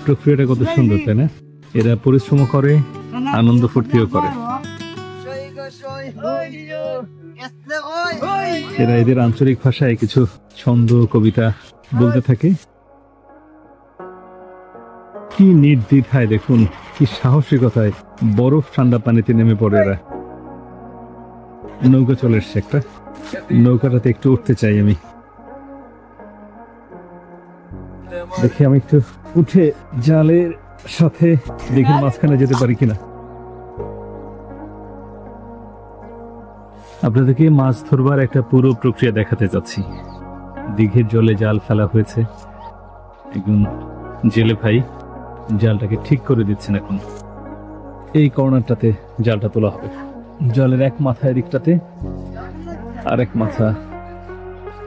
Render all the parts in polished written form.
প্রক্রিয়াটা কত সুন্দর, তাই না? এরা পরিশ্রম করে, আনন্দ ফুর্তিও করে। এরা এদের আঞ্চলিক ভাষায় কিছু ছন্দ কবিতা বলতে থাকে। কি নির্দ্বিধায়, দেখুন কি সাহসিকতায় বরফ ঠান্ডা পানিতে নেমে পড়ে এরা। নৌকা চলে এসছে একটা, নৌকাটাতে একটু উঠতে চাই আমি। দেখি আমি একটু উঠে জালের সাথে দিঘির মাঝখানে যেতে পারি কিনা। আপনাদেরকে মাছ ধরবার একটা পুরো প্রক্রিয়া দেখাতে যাচ্ছি। দিঘির জলে জাল ফেলা হয়েছে, একজন জেলে ভাই জালটাকে ঠিক করে দিচ্ছেন। এখন এই কর্নারটাতে জালটা তোলা হবে, জলের এক মাথা এদিকটাতে আর এক মাথা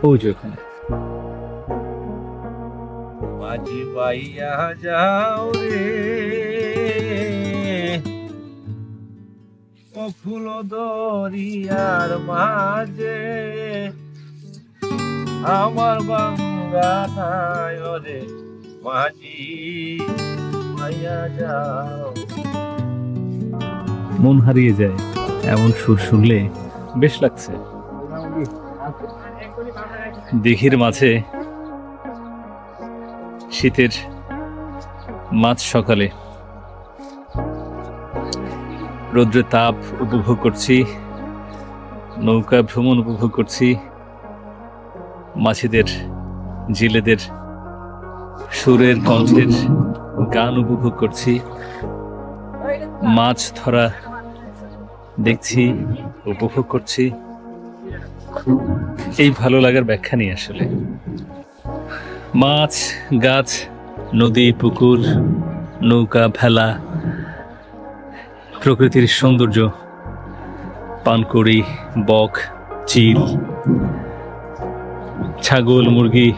ওই যে ওখানে। মাঝি পাইয়া যাও রে ও ফুল দরিয়ার মাঝে, আমার বাংলা ঠায় রে মাঝি পাইয়া যাও। মন হারিয়ে যায় এমন সুর শুনলে, বেশ লাগছে। দিঘির মাঝে শীতের মাঝ সকালে রৌদ্রের তাপ উপভোগ করছি, নৌকা ভ্রমণ উপভোগ করছি, মাঝিদের জেলেদের সুরের কণ্ঠের গান উপভোগ করছি, মাছ ধরা দেখছি, উপভোগ করছি। এই ভালো লাগার ব্যাখ্যা নেই আসলে। মাছ, গাছ, নদী, পুকুর, নৌকা, ভেলা, প্রকৃতির সৌন্দর্য, পানকড়ি, বক, চিল, ছাগল, মুরগি।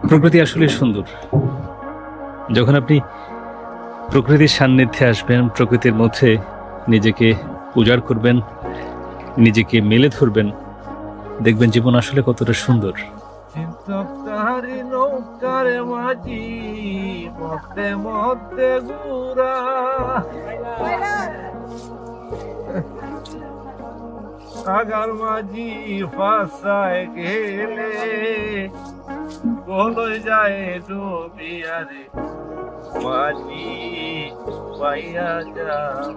প্রকৃতি আসলে সুন্দর। যখন আপনি প্রকৃতির সান্নিধ্যে আসবেন, প্রকৃতির মধ্যে নিজেকে উজাড় করবেন, নিজেকে মেলে ধরবেন, দেখবেন জীবন আসলে কতটা সুন্দর। নৌকারে মাঝি মধ্যে মধ্যে গুড়া, আগার মাঝি ফাঁসায় গেলে বলে যায় ডুবিয়ারে মাঝি পাইয়া যাও।